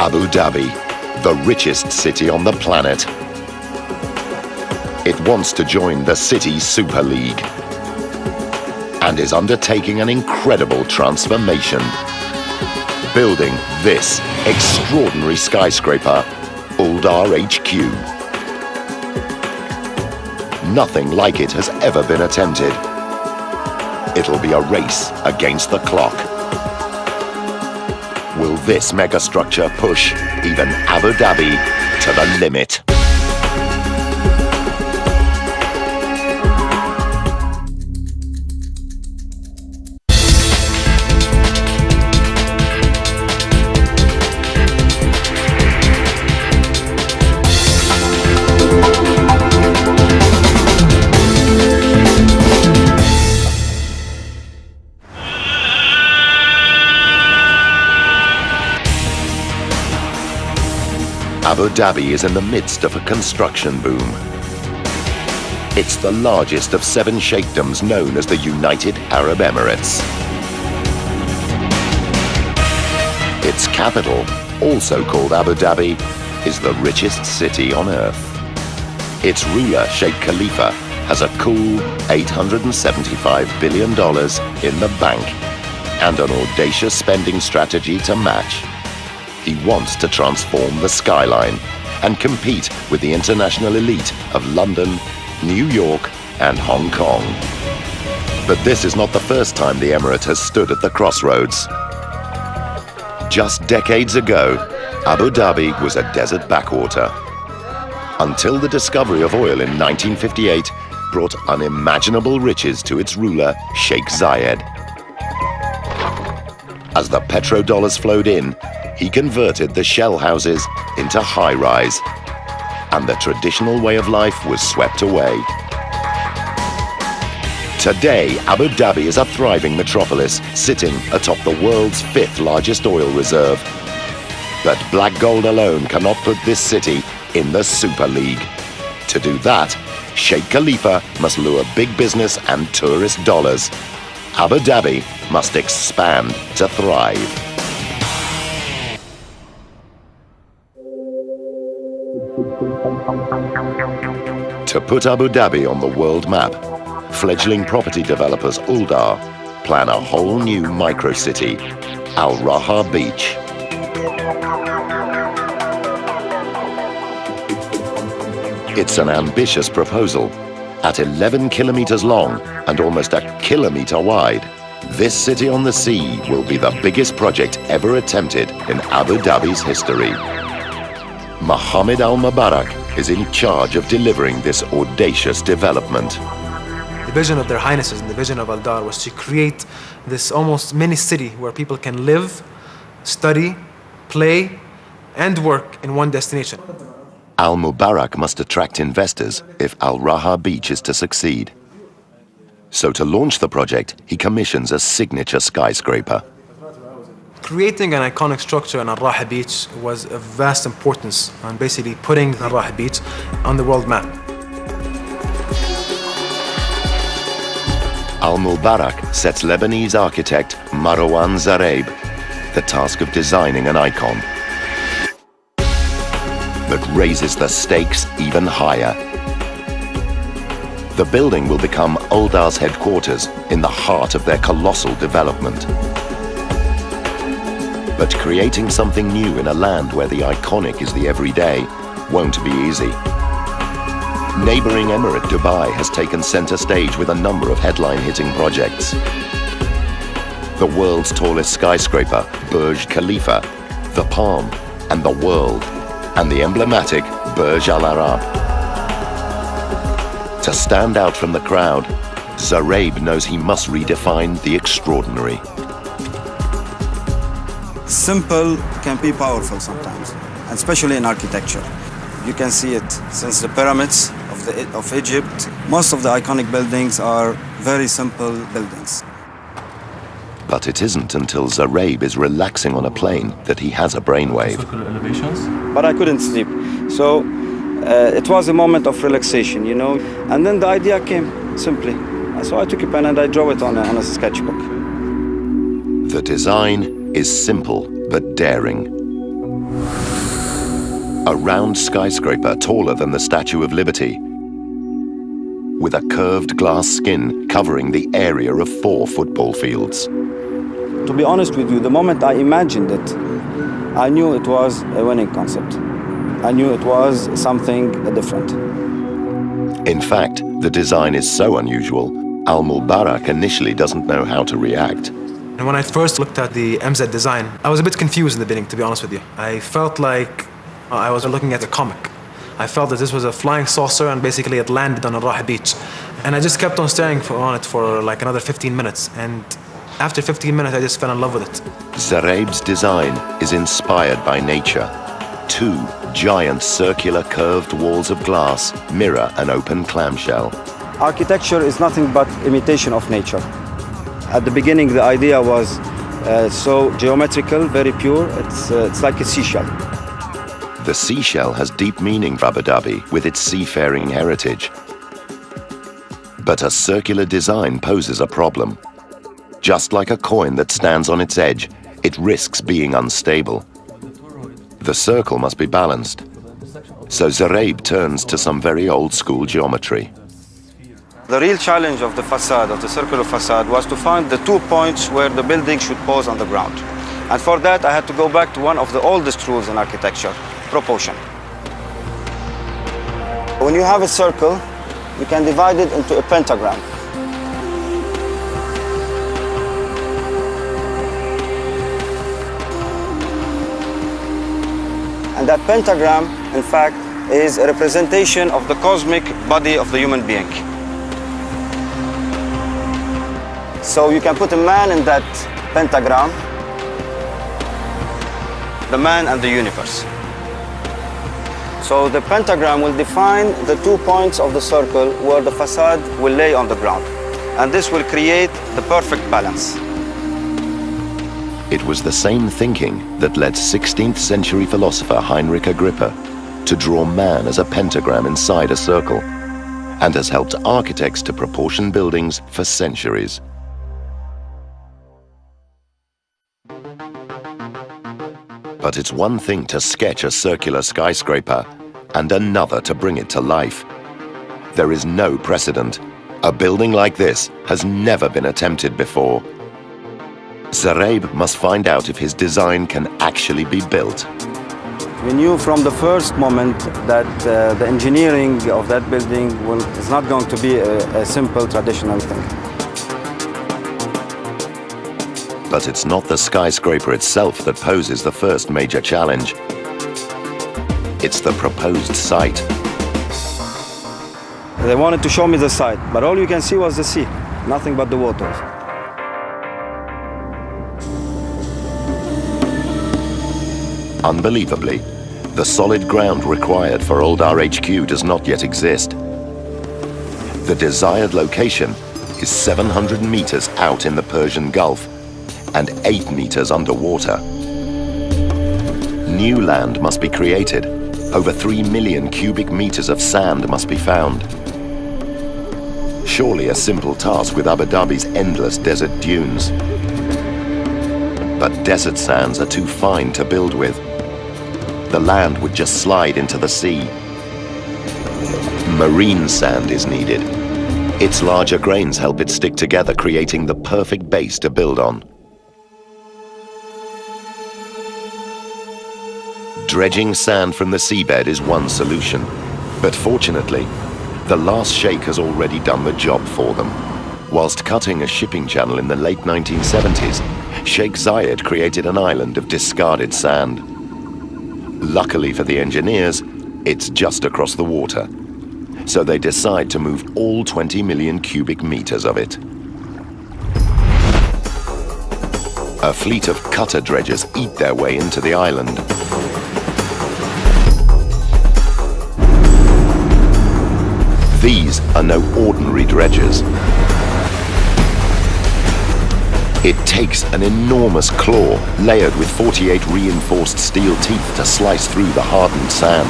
Abu Dhabi, the richest city on the planet. It wants to join the City Super League and is undertaking an incredible transformation, building this extraordinary skyscraper, Uldar HQ. Nothing like it has ever been attempted. It'll be a race against the clock. Will this megastructure push even Abu Dhabi to the limit? Abu Dhabi is in the midst of a construction boom. It's the largest of 7 sheikdoms known as the United Arab Emirates. Its capital, also called Abu Dhabi, is the richest city on earth. Its ruler, Sheikh Khalifa, has a cool $875 billion in the bank and an audacious spending strategy to match. He wants to transform the skyline and compete with the international elite of London, New York, and Hong Kong. But this is not the first time the Emirate has stood at the crossroads. Just decades ago, Abu Dhabi was a desert backwater, until the discovery of oil in 1958 brought unimaginable riches to its ruler, Sheikh Zayed. As the petrodollars flowed in, he converted the shell houses into high-rise, and the traditional way of life was swept away. Today, Abu Dhabi is a thriving metropolis, sitting atop the world's 5th largest oil reserve. But black gold alone cannot put this city in the Super League. To do that, Sheikh Khalifa must lure big business and tourist dollars. Abu Dhabi must expand to thrive. To put Abu Dhabi on the world map, fledgling property developers Uldar plan a whole new micro-city, Al Raha Beach. It's an ambitious proposal. At 11 kilometers long and almost a kilometer wide, this city on the sea will be the biggest project ever attempted in Abu Dhabi's history. Mohammed Al Mubarak is in charge of delivering this audacious development. The vision of their highnesses and the vision of Uldar was to create this almost mini city where people can live, study, play, and work in one destination. Al Mubarak must attract investors if Al Raha Beach is to succeed. So to launch the project, he commissions a signature skyscraper. Creating an iconic structure on Al Raha Beach was of vast importance on basically putting Al Raha Beach on the world map. Al Mubarak sets Lebanese architect Marwan Zareeb the task of designing an icon that raises the stakes even higher. The building will become Uldar's headquarters in the heart of their colossal development. But creating something new in a land where the iconic is the everyday won't be easy. Neighboring Emirate Dubai has taken center stage with a number of headline-hitting projects. The world's tallest skyscraper, Burj Khalifa, the Palm, and the World, and the emblematic Burj Al Arab. To stand out from the crowd, Zareeb knows he must redefine the extraordinary. Simple can be powerful sometimes, especially in architecture. You can see it since the pyramids of Egypt. Most of the iconic buildings are very simple buildings. But it isn't until Zareeb is relaxing on a plane that he has a brainwave. But I couldn't sleep, so it was a moment of relaxation, you know. And then the idea came, simply. So I took a pen and I drew it on a sketchbook. The design is simple but daring. A round skyscraper taller than the Statue of Liberty, with a curved glass skin covering the area of 4 football fields. To be honest with you, the moment I imagined it, I knew it was a winning concept. I knew it was something different. In fact, the design is so unusual, Al Mubarak initially doesn't know how to react. And when I first looked at the MZ design, I was a bit confused in the beginning, to be honest with you. I felt like I was looking at a comic. I felt that this was a flying saucer and basically it landed on a Rah beach. And I just kept on staring on it for like another 15 minutes. And after 15 minutes, I just fell in love with it. Zaraib's design is inspired by nature. 2 giant circular curved walls of glass mirror an open clamshell. Architecture is nothing but imitation of nature. At the beginning, the idea was so geometrical, very pure. It's like a seashell. The seashell has deep meaning for Abu Dhabi with its seafaring heritage. But a circular design poses a problem. Just like a coin that stands on its edge, it risks being unstable. The circle must be balanced. So Zaraib turns to some very old-school geometry. The real challenge of the facade, of the circular facade, was to find the 2 points where the building should pose on the ground. And for that, I had to go back to one of the oldest rules in architecture, proportion. When you have a circle, you can divide it into a pentagram. And that pentagram, in fact, is a representation of the cosmic body of the human being. So you can put a man in that pentagram, the man and the universe. So the pentagram will define the 2 points of the circle where the facade will lay on the ground. And this will create the perfect balance. It was the same thinking that led 16th century philosopher Heinrich Agrippa to draw man as a pentagram inside a circle, and has helped architects to proportion buildings for centuries. But it's one thing to sketch a circular skyscraper and another to bring it to life. There is no precedent. A building like this has never been attempted before. Zaraib must find out if his design can actually be built. We knew from the first moment that the engineering of that building is not going to be a simple traditional thing. But it's not the skyscraper itself that poses the first major challenge. It's the proposed site. They wanted to show me the site, but all you can see was the sea, nothing but the waters. Unbelievably, the solid ground required for Old RHQ does not yet exist. The desired location is 700 meters out in the Persian Gulf and 8 meters underwater. New land must be created. Over 3 million cubic meters of sand must be found. Surely a simple task with Abu Dhabi's endless desert dunes. But desert sands are too fine to build with. The land would just slide into the sea. Marine sand is needed. Its larger grains help it stick together, creating the perfect base to build on. Dredging sand from the seabed is one solution, but fortunately, the last sheikh has already done the job for them. Whilst cutting a shipping channel in the late 1970s, Sheikh Zayed created an island of discarded sand. Luckily for the engineers, it's just across the water, so they decide to move all 20 million cubic meters of it. A fleet of cutter dredgers eat their way into the island. These are no ordinary dredgers. It takes an enormous claw layered with 48 reinforced steel teeth to slice through the hardened sand.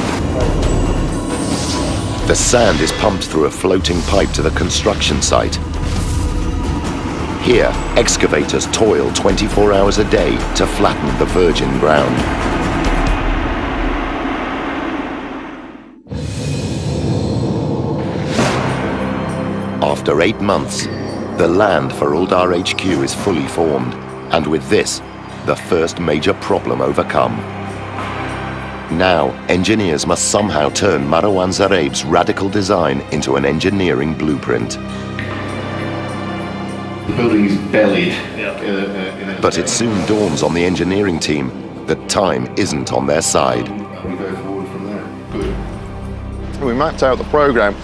The sand is pumped through a floating pipe to the construction site. Here, excavators toil 24 hours a day to flatten the virgin ground. After 8 months, the land for Uldar HQ is fully formed, and with this, the first major problem overcome. Now, engineers must somehow turn Marwan Zareb's radical design into an engineering blueprint. The building is bellied. But it soon dawns on the engineering team that time isn't on their side. We go forward from there. Good. We mapped out the program,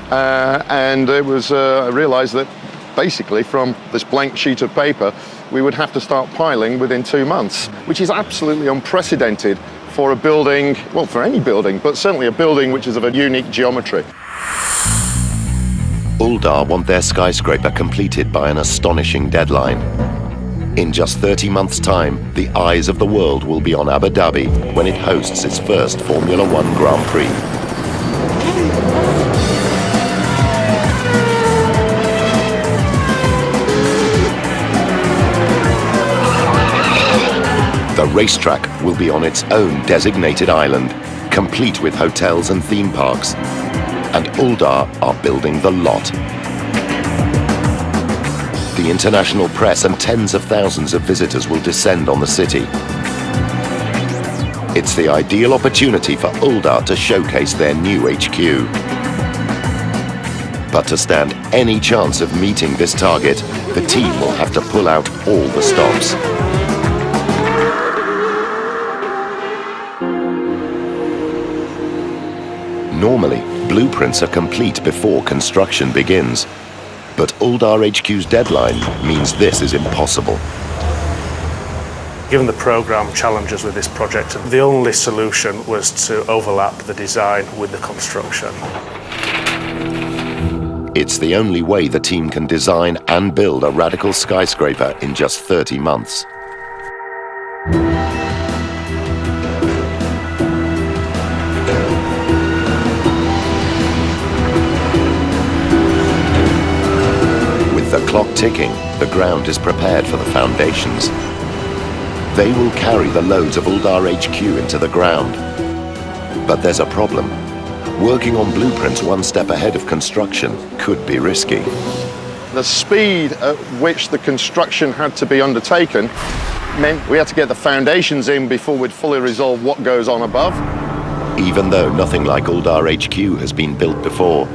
and it was I realized that basically from this blank sheet of paper we would have to start piling within 2 months, which is absolutely unprecedented for a building, well, for any building, but certainly a building which is of a unique geometry. Uldar want their skyscraper completed by an astonishing deadline. In just 30 months' time, the eyes of the world will be on Abu Dhabi when it hosts its first Formula One Grand Prix. The racetrack will be on its own designated island, complete with hotels and theme parks. And Uldar are building the lot. The international press and tens of thousands of visitors will descend on the city. It's the ideal opportunity for Uldar to showcase their new HQ. But to stand any chance of meeting this target, the team will have to pull out all the stops. Normally, blueprints are complete before construction begins. But Uldar HQ's deadline means this is impossible. Given the programme challenges with this project, the only solution was to overlap the design with the construction. It's the only way the team can design and build a radical skyscraper in just 30 months. With the clock ticking, the ground is prepared for the foundations. They will carry the loads of Uldar HQ into the ground. But there's a problem. Working on blueprints one step ahead of construction could be risky. The speed at which the construction had to be undertaken meant we had to get the foundations in before we'd fully resolve what goes on above. Even though nothing like Uldar HQ has been built before,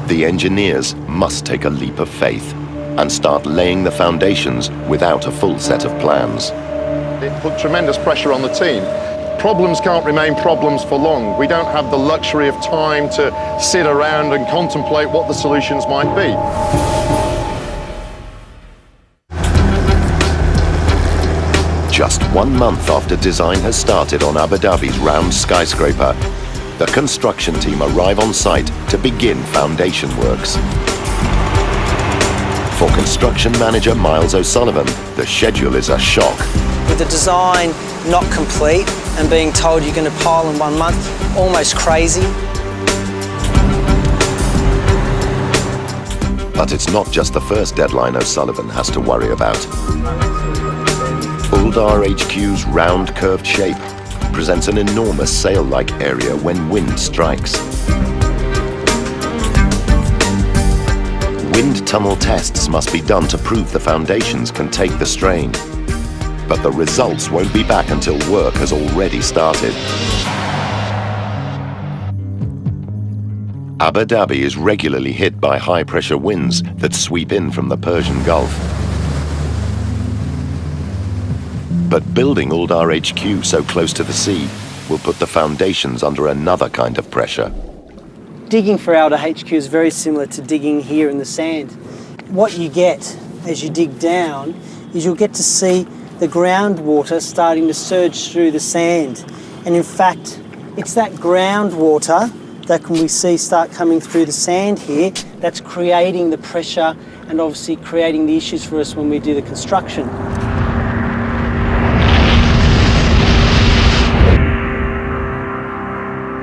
the engineers must take a leap of faith and start laying the foundations without a full set of plans. It put tremendous pressure on the team. Problems can't remain problems for long. We don't have the luxury of time to sit around and contemplate what the solutions might be. Just 1 month after design has started on Abu Dhabi's round skyscraper, the construction team arrive on site to begin foundation works. For construction manager Miles O'Sullivan, the schedule is a shock. With the design not complete and being told you're going to pile in 1 month, almost crazy. But it's not just the first deadline O'Sullivan has to worry about. Uldar HQ's round curved shape presents an enormous sail-like area when wind strikes. Wind tunnel tests must be done to prove the foundations can take the strain. But the results won't be back until work has already started. Abu Dhabi is regularly hit by high-pressure winds that sweep in from the Persian Gulf. But building Uldar HQ so close to the sea will put the foundations under another kind of pressure. Digging for Uldar HQ is very similar to digging here in the sand. What you get as you dig down is you'll get to see the groundwater starting to surge through the sand. And in fact, it's that groundwater that we see start coming through the sand here that's creating the pressure and obviously creating the issues for us when we do the construction.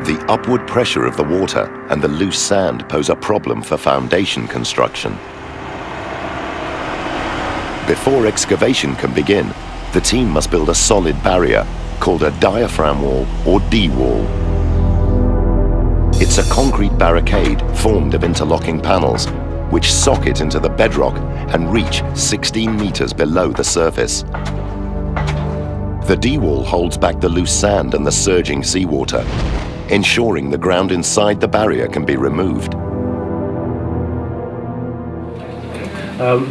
The upward pressure of the water and the loose sand pose a problem for foundation construction. Before excavation can begin, the team must build a solid barrier called a diaphragm wall or D-wall. It's a concrete barricade formed of interlocking panels which socket into the bedrock and reach 16 meters below the surface. The D-wall holds back the loose sand and the surging seawater, ensuring the ground inside the barrier can be removed.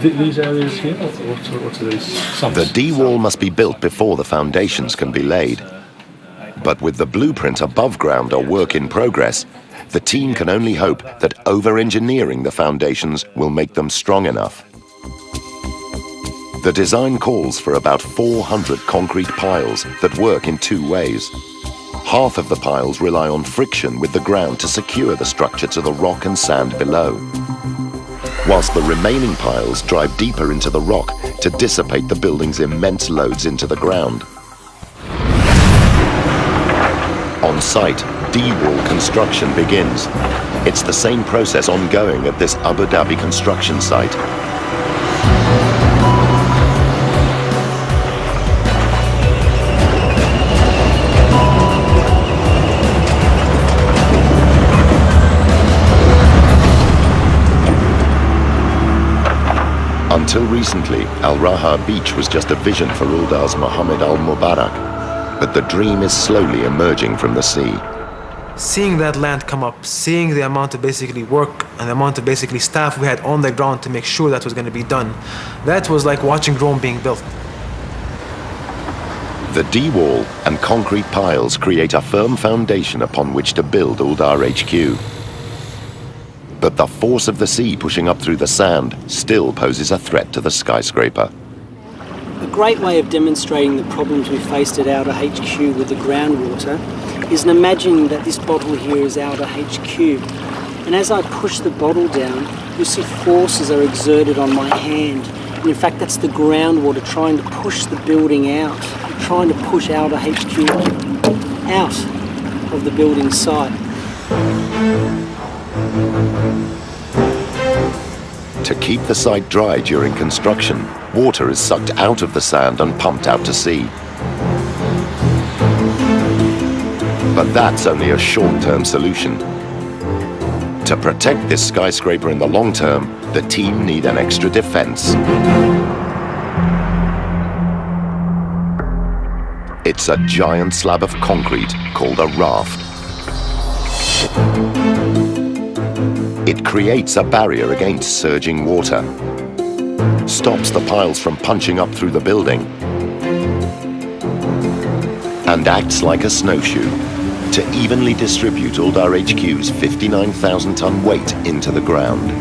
These areas here, what are these? The D-wall must be built before the foundations can be laid. But with the blueprint above ground or work in progress, the team can only hope that over-engineering the foundations will make them strong enough. The design calls for about 400 concrete piles that work in two ways. Half of the piles rely on friction with the ground to secure the structure to the rock and sand below, whilst the remaining piles drive deeper into the rock to dissipate the building's immense loads into the ground. On site, D-wall construction begins. It's the same process ongoing at this Abu Dhabi construction site. Until recently, Al Raha Beach was just a vision for Uldar's Mohammed Al Mubarak, but the dream is slowly emerging from the sea. Seeing that land come up, seeing the amount of basically work and the amount of basically staff we had on the ground to make sure that was going to be done, that was like watching Rome being built. The D-wall and concrete piles create a firm foundation upon which to build Uldar HQ. But the force of the sea pushing up through the sand still poses a threat to the skyscraper. A great way of demonstrating the problems we faced at Outer HQ with the groundwater is in imagining that this bottle here is Outer HQ. And as I push the bottle down, you see forces are exerted on my hand. And in fact, that's the groundwater trying to push the building out, trying to push Outer HQ out of the building site. To keep the site dry during construction, water is sucked out of the sand and pumped out to sea. But that's only a short-term solution. To protect this skyscraper in the long term, the team need an extra defense. It's a giant slab of concrete called a raft. It creates a barrier against surging water, stops the piles from punching up through the building, and acts like a snowshoe to evenly distribute Uldar HQ's 59,000-ton weight into the ground.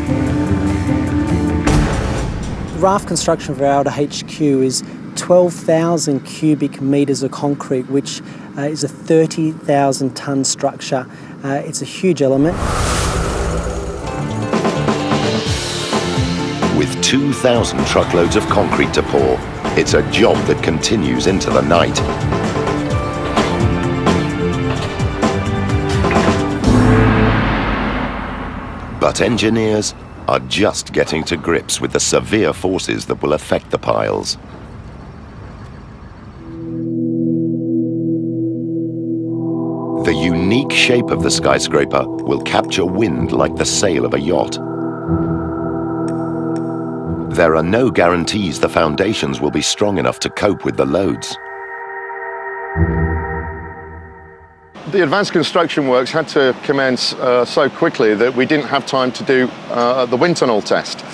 Raft construction for Outer HQ is 12,000 cubic metres of concrete, which is a 30,000-ton structure. It's a huge element. With 2,000 truckloads of concrete to pour, it's a job that continues into the night. But engineers are just getting to grips with the severe forces that will affect the piles. The unique shape of the skyscraper will capture wind like the sail of a yacht. There are no guarantees the foundations will be strong enough to cope with the loads. The advanced construction works had to commence so quickly that we didn't have time to do the wind tunnel test.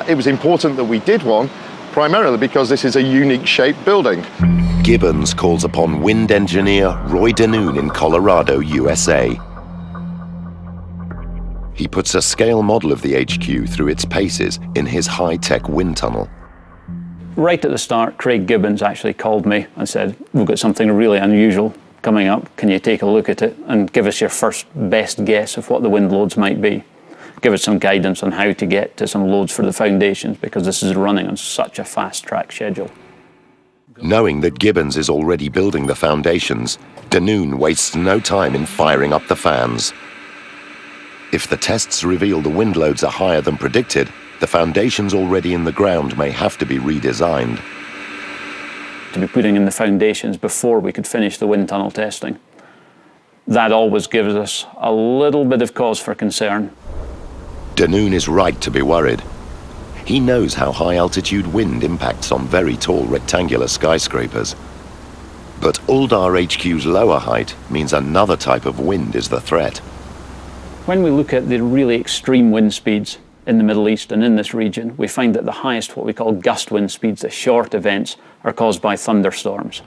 It was important that we did one, primarily because this is a unique shaped building. Gibbons calls upon wind engineer Roy Danoon in Colorado, USA. He puts a scale model of the HQ through its paces in his high-tech wind tunnel. Right at the start, Craig Gibbons actually called me and said, "We've got something really unusual coming up. Can you take a look at it and give us your first best guess of what the wind loads might be? Give us some guidance on how to get to some loads for the foundations, because this is running on such a fast-track schedule." Knowing that Gibbons is already building the foundations, Danoon wastes no time in firing up the fans. If the tests reveal the wind loads are higher than predicted, the foundations already in the ground may have to be redesigned. To be putting in the foundations before we could finish the wind tunnel testing, that always gives us a little bit of cause for concern. Danoon is right to be worried. He knows how high-altitude wind impacts on very tall rectangular skyscrapers. But Uldar HQ's lower height means another type of wind is the threat. When we look at the really extreme wind speeds in the Middle East and in this region, we find that the highest, what we call gust wind speeds, the short events, are caused by thunderstorms.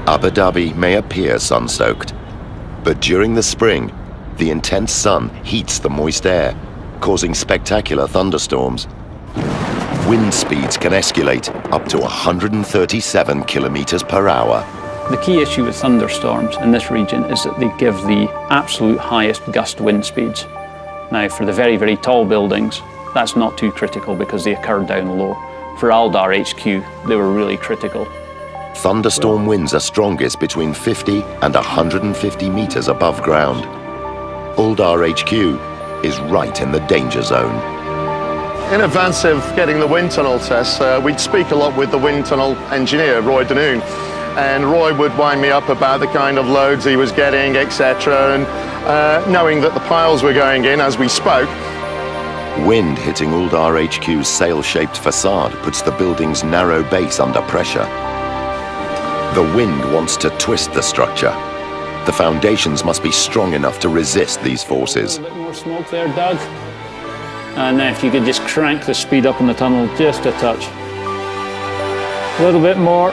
Abu Dhabi may appear sun-soaked, but during the spring, the intense sun heats the moist air, causing spectacular thunderstorms. Wind speeds can escalate up to 137 kilometers per hour. The key issue with thunderstorms in this region is that they give the absolute highest gust wind speeds. Now, for the very, very tall buildings, that's not too critical because they occur down low. For Uldar HQ, they were really critical. Thunderstorm winds are strongest between 50 and 150 meters above ground. Uldar HQ is right in the danger zone. In advance of getting the wind tunnel tests, we'd speak a lot with the wind tunnel engineer, Roy Danoon. And Roy would wind me up about the kind of loads he was getting, etc. And knowing that the piles were going in as we spoke. Wind hitting Uldar HQ's sail-shaped facade puts the building's narrow base under pressure. The wind wants to twist the structure. The foundations must be strong enough to resist these forces. A bit more smoke there, Doug. And if you could just crank the speed up in the tunnel just a touch. A little bit more.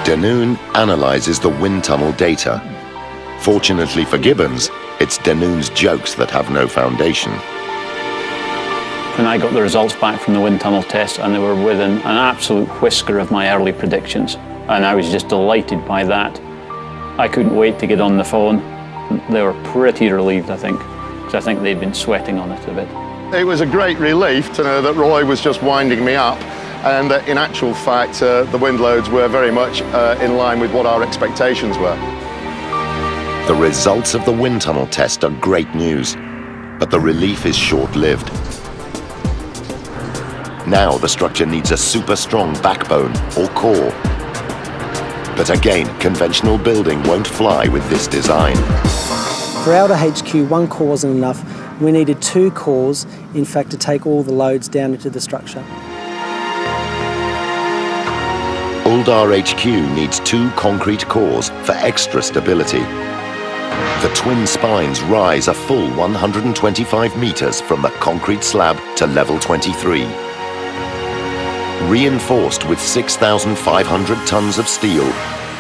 Danoon analyzes the wind tunnel data. Fortunately for Gibbons, it's Danoon's jokes that have no foundation. When I got the results back from the wind tunnel test, and they were within an absolute whisker of my early predictions, and I was just delighted by that. I couldn't wait to get on the phone. They were pretty relieved, I think, because I think they'd been sweating on it a bit. It was a great relief to know that Roy was just winding me up, and that in actual fact the wind loads were very much in line with what our expectations were. The results of the wind tunnel test are great news, but the relief is short-lived. Now the structure needs a super strong backbone or core. But again, conventional building won't fly with this design. For Uldar HQ, one core wasn't enough. We needed two cores, in fact, to take all the loads down into the structure. Uldar HQ needs two concrete cores for extra stability. The twin spines rise a full 125 meters from the concrete slab to level 23. Reinforced with 6,500 tons of steel,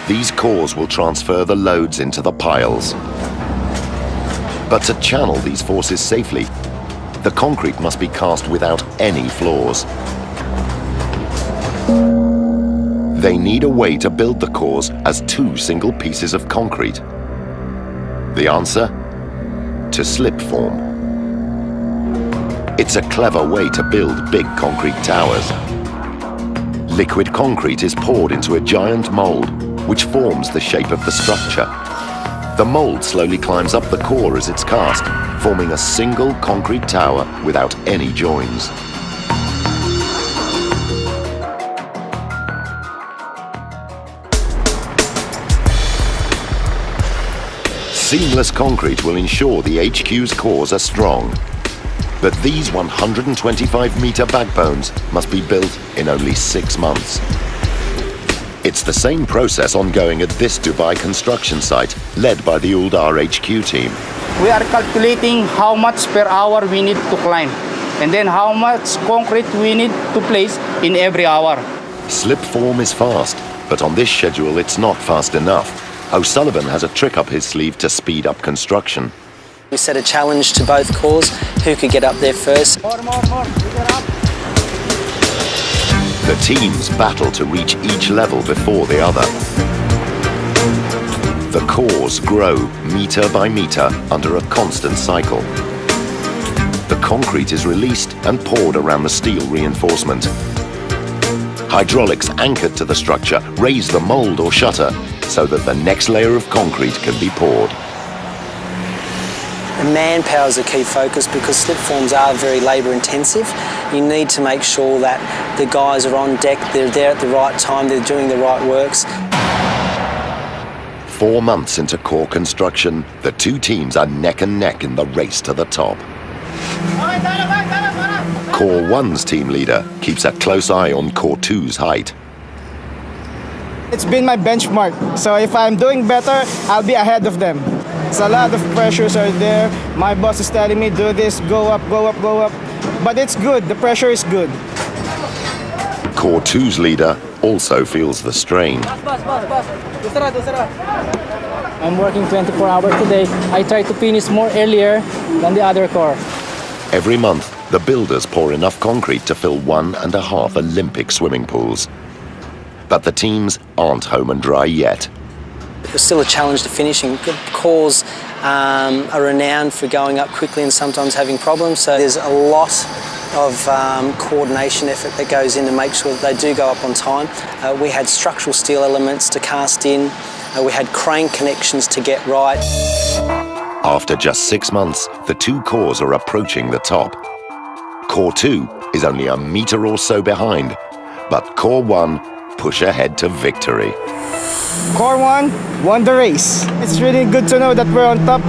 these cores will transfer the loads into the piles. But to channel these forces safely, the concrete must be cast without any flaws. They need a way to build the cores as two single pieces of concrete. The answer? To slip form. It's a clever way to build big concrete towers. Liquid concrete is poured into a giant mold, which forms the shape of the structure. The mold slowly climbs up the core as it's cast, forming a single concrete tower without any joins. Seamless concrete will ensure the HQ's cores are strong. But these 125-meter backbones must be built in only 6 months. It's the same process ongoing at this Dubai construction site, led by the Uldar HQ team. We are calculating how much per hour we need to climb, and then how much concrete we need to place in every hour. Slip form is fast, but on this schedule it's not fast enough. O'Sullivan has a trick up his sleeve to speed up construction. We set a challenge to both cores, who could get up there first. More, we get up. The teams battle to reach each level before the other. The cores grow meter by meter under a constant cycle. The concrete is released and poured around the steel reinforcement. Hydraulics anchored to the structure raise the mold or shutter so that the next layer of concrete can be poured. And manpower is a key focus because slip forms are very labour intensive. You need to make sure that the guys are on deck, they're there at the right time, they're doing the right works. 4 months into core construction, the two teams are neck and neck in the race to the top. Core 1's team leader keeps a close eye on Core 2's height. It's been my benchmark, so if I'm doing better, I'll be ahead of them. It's a lot of pressures are there. My boss is telling me, do this, go up, go up, go up. But it's good, the pressure is good. Core 2's leader also feels the strain. I'm working 24 hours today. I try to finish more earlier than the other core. Every month, the builders pour enough concrete to fill 1.5 Olympic swimming pools. But the teams aren't home and dry yet. There's still a challenge to finishing. Cores are renowned for going up quickly and sometimes having problems, so there's a lot of coordination effort that goes in to make sure that they do go up on time. We had structural steel elements to cast in. We had crane connections to get right. After just 6 months, the 2 cores are approaching the top. Core 2 is only a metre or so behind, but Core 1 push ahead to victory. Core 1 won the race. It's really good to know that we're on top.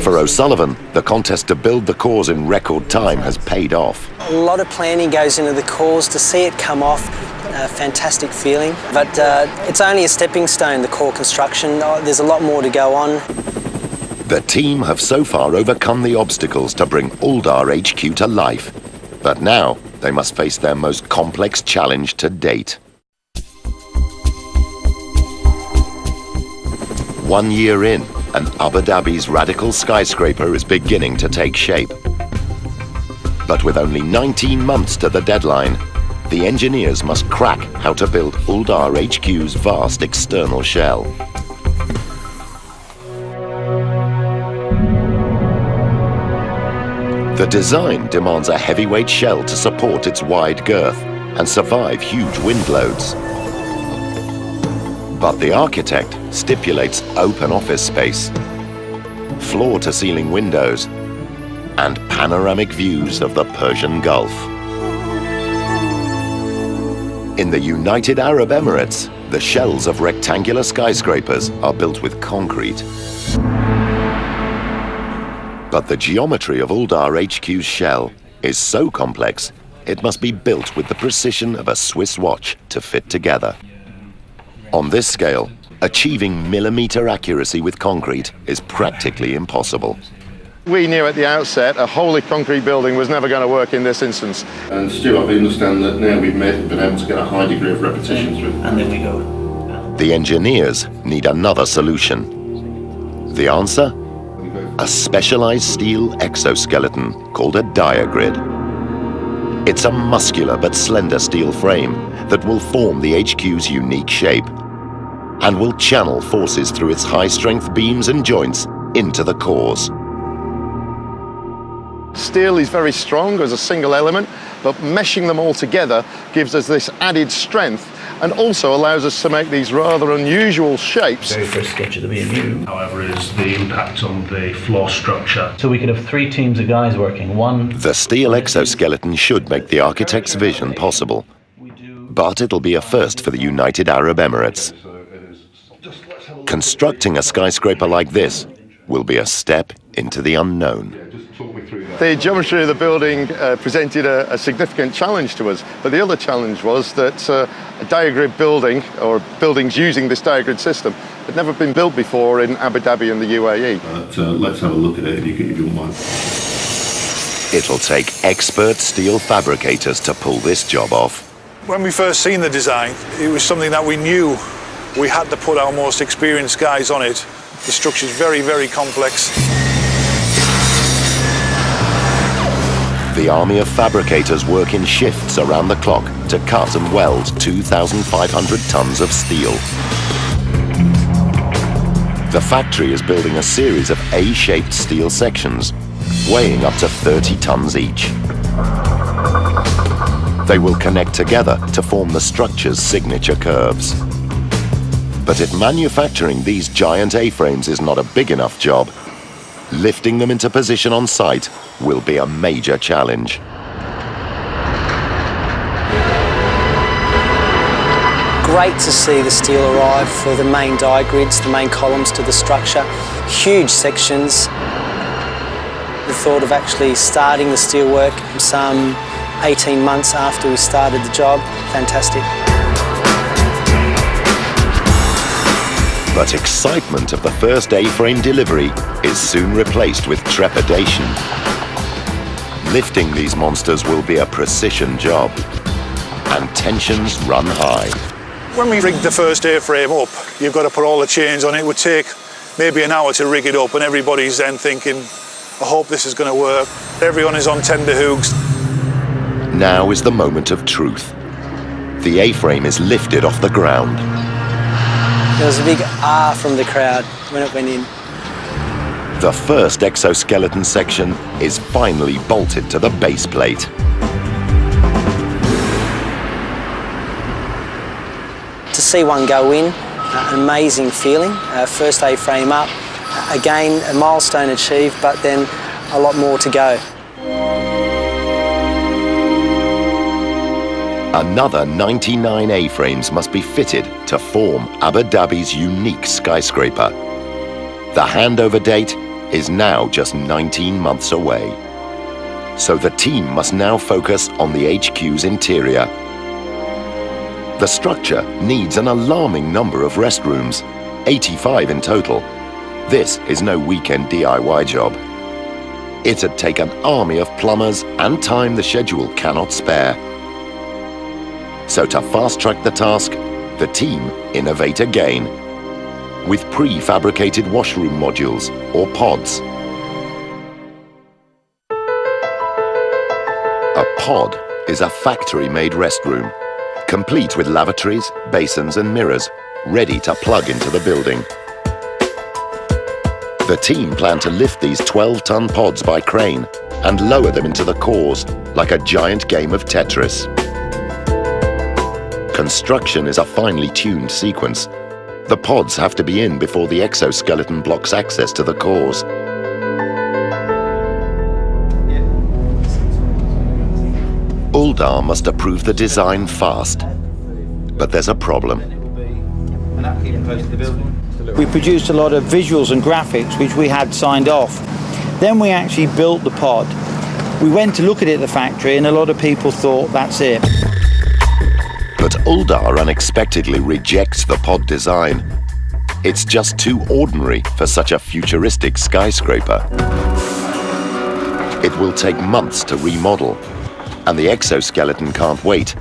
For O'Sullivan, the contest to build the cores in record time has paid off. A lot of planning goes into the cores. To see it come off, a fantastic feeling. But it's only a stepping stone, the core construction. There's a lot more to go on. The team have so far overcome the obstacles to bring Uldar HQ to life. But now they must face their most complex challenge to date. 1 year in, and Abu Dhabi's radical skyscraper is beginning to take shape. But with only 19 months to the deadline, the engineers must crack how to build Uldar HQ's vast external shell. The design demands a heavyweight shell to support its wide girth and survive huge wind loads. But the architect stipulates open office space, floor-to-ceiling windows, and panoramic views of the Persian Gulf. In the United Arab Emirates, the shells of rectangular skyscrapers are built with concrete. But the geometry of Uldar HQ's shell is so complex, it must be built with the precision of a Swiss watch to fit together. On this scale, achieving millimetre accuracy with concrete is practically impossible. We knew at the outset a wholly concrete building was never going to work in this instance. And Stuart, I understand that now we've been able to get a high degree of repetition through. And then we go. The engineers need another solution. The answer? A specialized steel exoskeleton called a diagrid. It's a muscular but slender steel frame that will form the HQ's unique shape and will channel forces through its high-strength beams and joints into the cores. Steel is very strong as a single element, but meshing them all together gives us this added strength and also allows us to make these rather unusual shapes. Very first sketch of the B&U, however, is the impact on the floor structure. So we could have 3 teams of guys working. The steel exoskeleton should make the architect's vision possible, but it'll be a first for the United Arab Emirates. Constructing a skyscraper like this will be a step into the unknown. The geometry of the building presented a significant challenge to us, but the other challenge was that a diagrid building, or buildings using this diagrid system, had never been built before in Abu Dhabi and the UAE. Let's have a look at it if you don't mind. It'll take expert steel fabricators to pull this job off. When we first seen the design, it was something that we knew we had to put our most experienced guys on it. The structure's very, very complex. The army of fabricators work in shifts around the clock to cut and weld 2,500 tons of steel. The factory is building a series of A-shaped steel sections, weighing up to 30 tons each. They will connect together to form the structure's signature curves. But if manufacturing these giant A-frames is not a big enough job, lifting them into position on site will be a major challenge. Great to see the steel arrive for the main diagrids, the main columns to the structure. Huge sections. The thought of actually starting the steelwork some 18 months after we started the job, fantastic. But excitement of the first A-frame delivery is soon replaced with trepidation. Lifting these monsters will be a precision job, and tensions run high. When we rigged the first A-frame up, you've got to put all the chains on it. It would take maybe an hour to rig it up, and everybody's then thinking, I hope this is going to work. Everyone is on tender hooks. Now is the moment of truth. The A-frame is lifted off the ground. There was a big ah from the crowd when it went in. The first exoskeleton section is finally bolted to the base plate. To see one go in, an amazing feeling. First A-frame up, again a milestone achieved, but then a lot more to go. Another 99 A-frames must be fitted to form Abu Dhabi's unique skyscraper. The handover date is now just 19 months away. So the team must now focus on the HQ's interior. The structure needs an alarming number of restrooms, 85 in total. This is no weekend DIY job. It'd take an army of plumbers and time the schedule cannot spare. So to fast-track the task, the team innovate again with prefabricated washroom modules or pods. A pod is a factory-made restroom, complete with lavatories, basins and mirrors, ready to plug into the building. The team plan to lift these 12-ton pods by crane and lower them into the cores like a giant game of Tetris. Construction is a finely tuned sequence. The pods have to be in before the exoskeleton blocks access to the cores. Uldar must approve the design fast. But there's a problem. We produced a lot of visuals and graphics which we had signed off. Then we actually built the pod. We went to look at it at the factory and a lot of people thought that's it. But Uldar unexpectedly rejects the pod design. It's just too ordinary for such a futuristic skyscraper. It will take months to remodel, and the exoskeleton can't wait.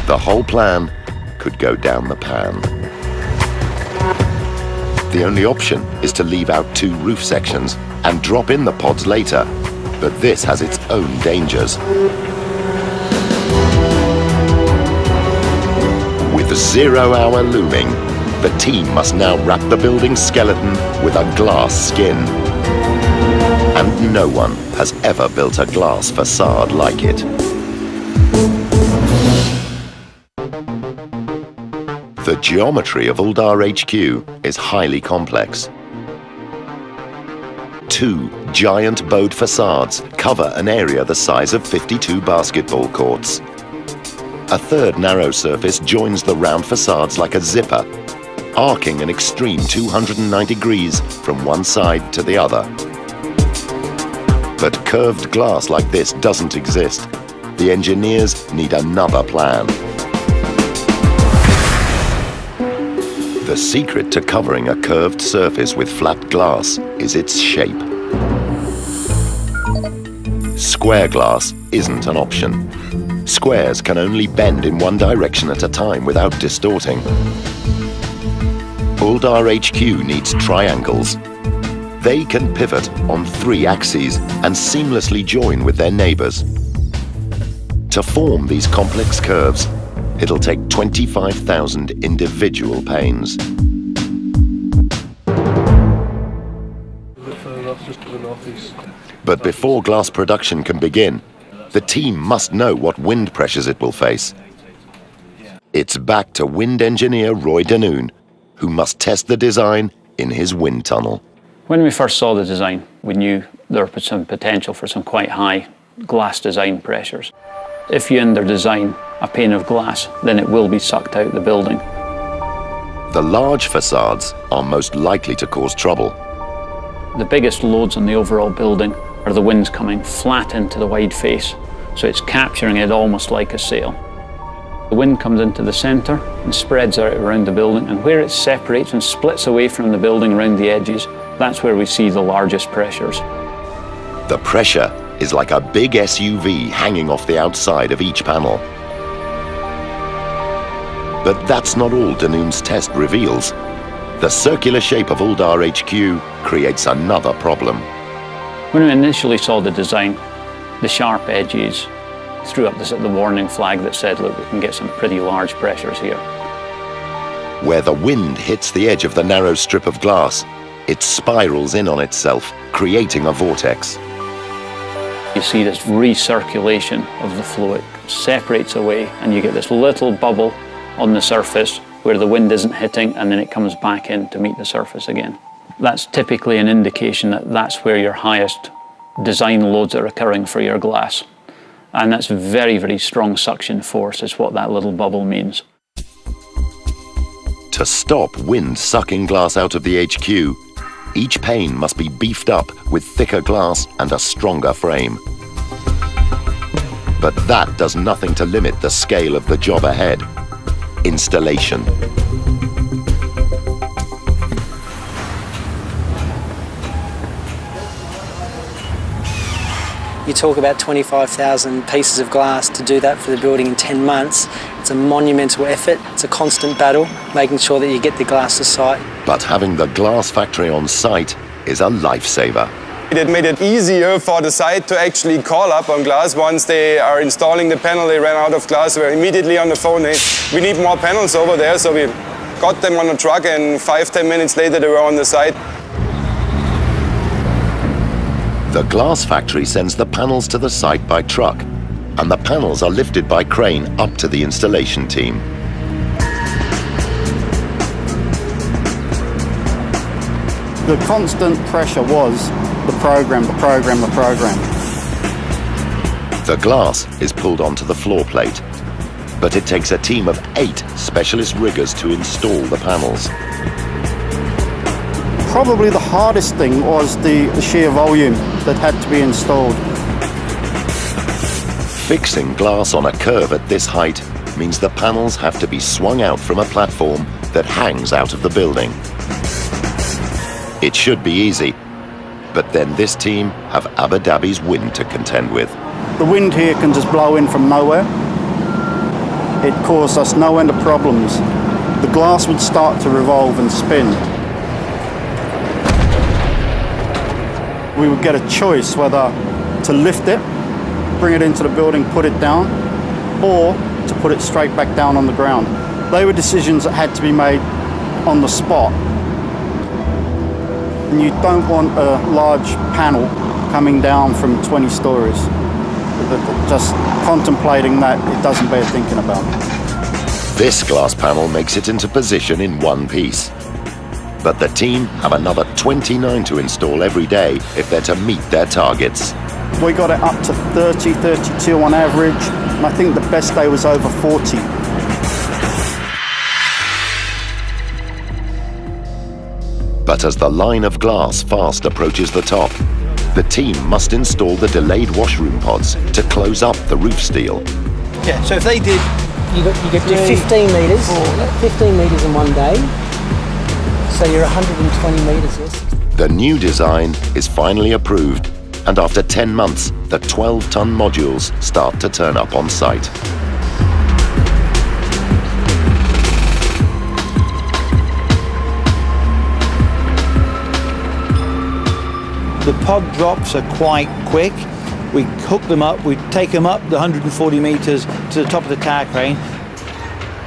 The whole plan could go down the pan. The only option is to leave out 2 roof sections and drop in the pods later, but this has its own dangers. With 0 hour looming, the team must now wrap the building's skeleton with a glass skin. And no one has ever built a glass facade like it. The geometry of Uldar HQ is highly complex. 2 giant bowed facades cover an area the size of 52 basketball courts. A third narrow surface joins the round facades like a zipper, arcing an extreme 290 degrees from one side to the other. But curved glass like this doesn't exist. The engineers need another plan. The secret to covering a curved surface with flat glass is its shape. Square glass isn't an option. Squares can only bend in one direction at a time without distorting. Uldar HQ needs triangles. They can pivot on 3 axes and seamlessly join with their neighbors. To form these complex curves, it'll take 25,000 individual panes. But before glass production can begin, the team must know what wind pressures it will face. It's back to wind engineer Roy Danoon, who must test the design in his wind tunnel. When we first saw the design, we knew there was some potential for some quite high glass design pressures. If you under design a pane of glass, then it will be sucked out the building. The large facades are most likely to cause trouble. The biggest loads on the overall building or the wind's coming flat into the wide face, so it's capturing it almost like a sail. The wind comes into the centre and spreads out around the building, and where it separates and splits away from the building around the edges, that's where we see the largest pressures. The pressure is like a big SUV hanging off the outside of each panel. But that's not all Danune's test reveals. The circular shape of Uldar HQ creates another problem. When we initially saw the design, the sharp edges threw up the warning flag that said, look, we can get some pretty large pressures here. Where the wind hits the edge of the narrow strip of glass, it spirals in on itself, creating a vortex. You see this recirculation of the flow. It separates away and you get this little bubble on the surface where the wind isn't hitting, and then it comes back in to meet the surface again. That's typically an indication that that's where your highest design loads are occurring for your glass. And that's very, very strong suction force is what that little bubble means. To stop wind sucking glass out of the HQ, each pane must be beefed up with thicker glass and a stronger frame. But that does nothing to limit the scale of the job ahead. Installation. You talk about 25,000 pieces of glass to do that for the building in 10 months. It's a monumental effort. It's a constant battle, making sure that you get the glass to site. But having the glass factory on site is a lifesaver. It made it easier for the site to actually call up on glass. Once they are installing the panel, they ran out of glass, we're immediately on the phone. Hey, we need more panels over there, so we got them on a truck, and 5-10 minutes later they were on the site. The glass factory sends the panels to the site by truck, and the panels are lifted by crane up to the installation team. The constant pressure was the program. The glass is pulled onto the floor plate, but it takes a team of 8 specialist riggers to install the panels. Probably the hardest thing was the sheer volume that had to be installed. Fixing glass on a curve at this height means the panels have to be swung out from a platform that hangs out of the building. It should be easy, but then this team have Abu Dhabi's wind to contend with. The wind here can just blow in from nowhere. It caused us no end of problems. The glass would start to revolve and spin. We would get a choice whether to lift it, bring it into the building, put it down, or to put it straight back down on the ground. They were decisions that had to be made on the spot. And you don't want a large panel coming down from 20 stories. Just contemplating that, it doesn't bear thinking about. This glass panel makes it into position in one piece. But the team have another 29 to install every day if they're to meet their targets. We got it up to 30, 32 on average, and I think the best day was over 40. But as the line of glass fast approaches the top, the team must install the delayed washroom pods to close up the roof steel. Yeah, so if they did, you do 15 metres, 15 metres in one day, so you're 120 metres, yes. The new design is finally approved, and after 10 months, the 12-ton modules start to turn up on site. The pod drops are quite quick. We hook them up, we take them up the 140 metres to the top of the tower crane.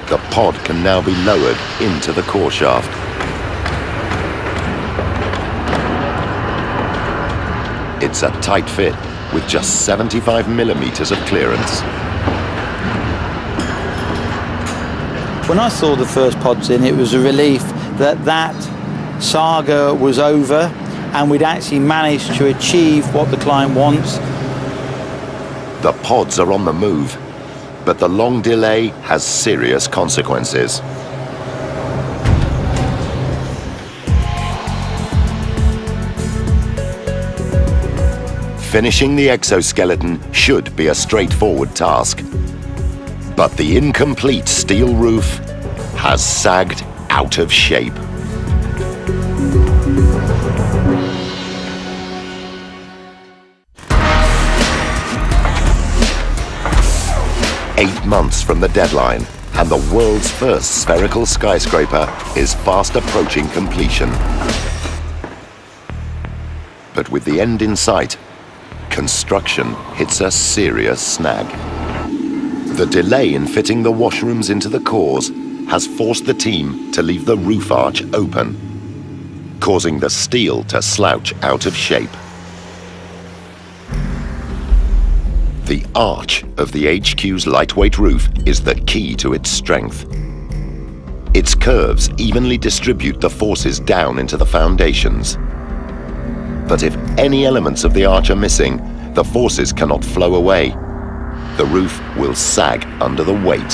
The pod can now be lowered into the core shaft. It's a tight fit with just 75 millimetres of clearance. When I saw the first pods in, it was a relief that that saga was over and we'd actually managed to achieve what the client wants. The pods are on the move, but the long delay has serious consequences. Finishing the exoskeleton should be a straightforward task. But the incomplete steel roof has sagged out of shape. Eight months from the deadline, and the world's first spherical skyscraper is fast approaching completion. But with the end in sight, construction hits a serious snag. The delay in fitting the washrooms into the cores has forced the team to leave the roof arch open, causing the steel to slouch out of shape. The arch of the HQ's lightweight roof is the key to its strength. Its curves evenly distribute the forces down into the foundations. But if any elements of the arch are missing, the forces cannot flow away. The roof will sag under the weight.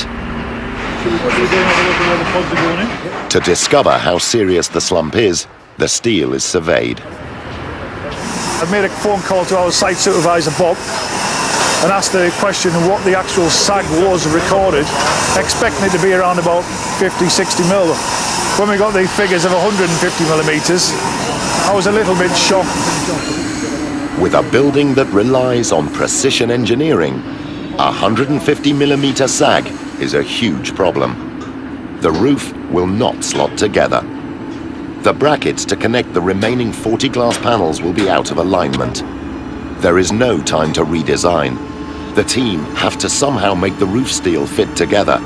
To discover how serious the slump is, the steel is surveyed. I made a phone call to our site supervisor, Bob, and asked the question of what the actual sag was recorded, expecting it to be around about 50, 60 mil. When we got the figures of 150 millimetres, I was a little bit shocked. With a building that relies on precision engineering, 150 millimetre sag is a huge problem. The roof will not slot together. The brackets to connect the remaining 40 glass panels will be out of alignment. There is no time to redesign. The team have to somehow make the roof steel fit together.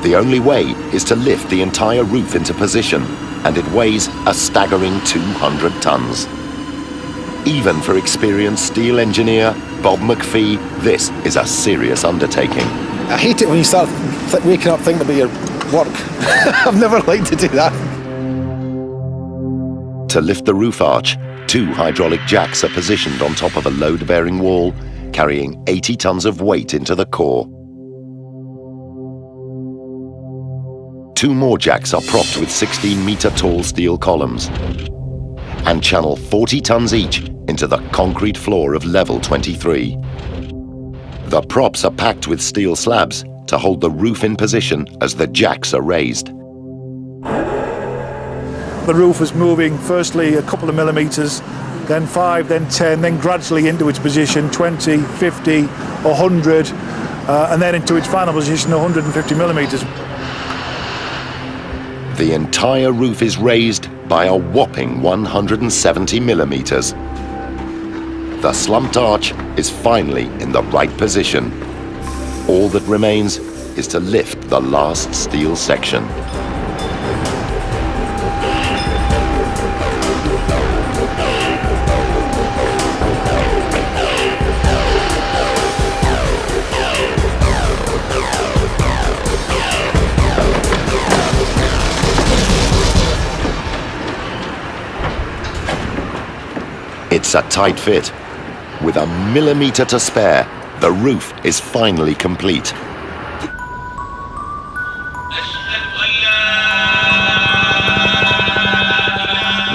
The only way is to lift the entire roof into position, and it weighs a staggering 200 tons. Even for experienced steel engineer Bob McPhee, this is a serious undertaking. I hate it when you start waking up thinking about your work. I've never liked to do that. To lift the roof arch, 2 hydraulic jacks are positioned on top of a load-bearing wall, carrying 80 tons of weight into the core. 2 more jacks are propped with 16-metre-tall steel columns and channel 40 tons each into the concrete floor of level 23. The props are packed with steel slabs to hold the roof in position as the jacks are raised. The roof was moving firstly a couple of millimetres, then 5, then 10, then gradually into its position, 20, 50, 100, and then into its final position, 150 millimetres. The entire roof is raised by a whopping 170 millimetres. The slumped arch is finally in the right position. All that remains is to lift the last steel section. It's a tight fit. With a millimetre to spare, the roof is finally complete.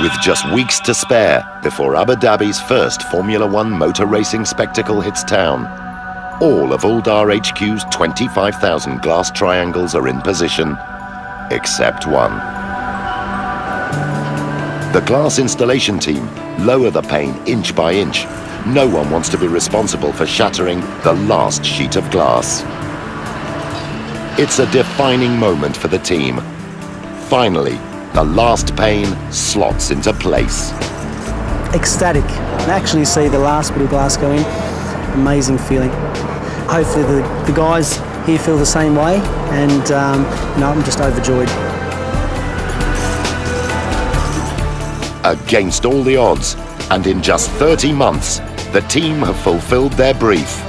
With just weeks to spare before Abu Dhabi's first Formula One motor racing spectacle hits town, all of Uldar HQ's 25,000 glass triangles are in position, except one. The glass installation team lower the pane inch by inch. No one wants to be responsible for shattering the last sheet of glass. It's a defining moment for the team. Finally, the last pane slots into place. Ecstatic. And actually see the last bit of glass go in. Amazing feeling. Hopefully the guys here feel the same way, and I'm just overjoyed. Against all the odds, and in just 30 months, the team have fulfilled their brief.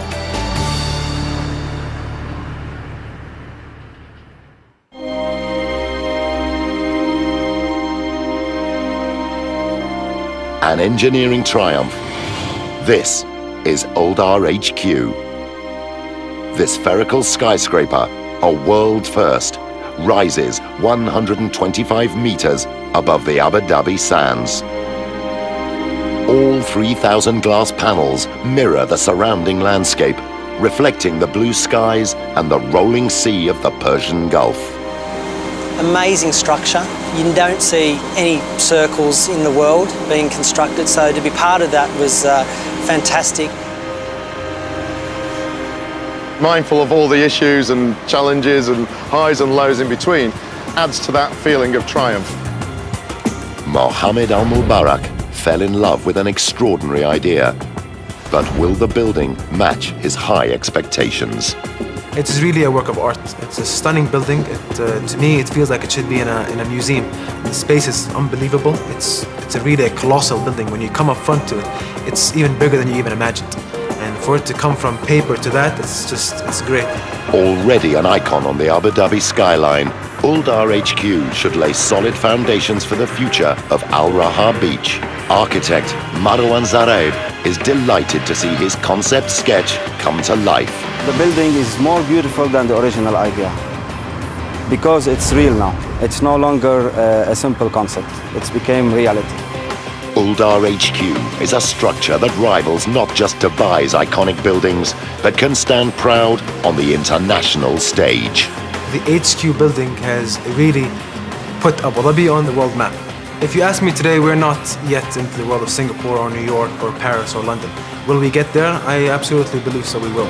An engineering triumph. This is Uldar HQ. This spherical skyscraper, a world first, rises 125 meters above the Abu Dhabi sands. All 3,000 glass panels mirror the surrounding landscape, reflecting the blue skies and the rolling sea of the Persian Gulf. Amazing structure. You don't see any circles in the world being constructed, so to be part of that was fantastic. Mindful of all the issues and challenges and highs and lows in between adds to that feeling of triumph. Mohammed Al-Mubarak fell in love with an extraordinary idea. But will the building match his high expectations? It's really a work of art. It's a stunning building. To me, it feels like it should be in a museum. The space is unbelievable. It's really a colossal building. When you come up front to it, it's even bigger than you even imagined. And for it to come from paper to that, it's great. Already an icon on the Abu Dhabi skyline, Uldar HQ should lay solid foundations for the future of Al Raha Beach. Architect Marwan Zareeb is delighted to see his concept sketch come to life. The building is more beautiful than the original idea because it's real now. It's no longer a simple concept. It's became reality. Uldar HQ is a structure that rivals not just Dubai's iconic buildings, but can stand proud on the international stage. The HQ building has really put Abu Dhabi on the world map. If you ask me today, we're not yet into the world of Singapore or New York or Paris or London. Will we get there? I absolutely believe so we will.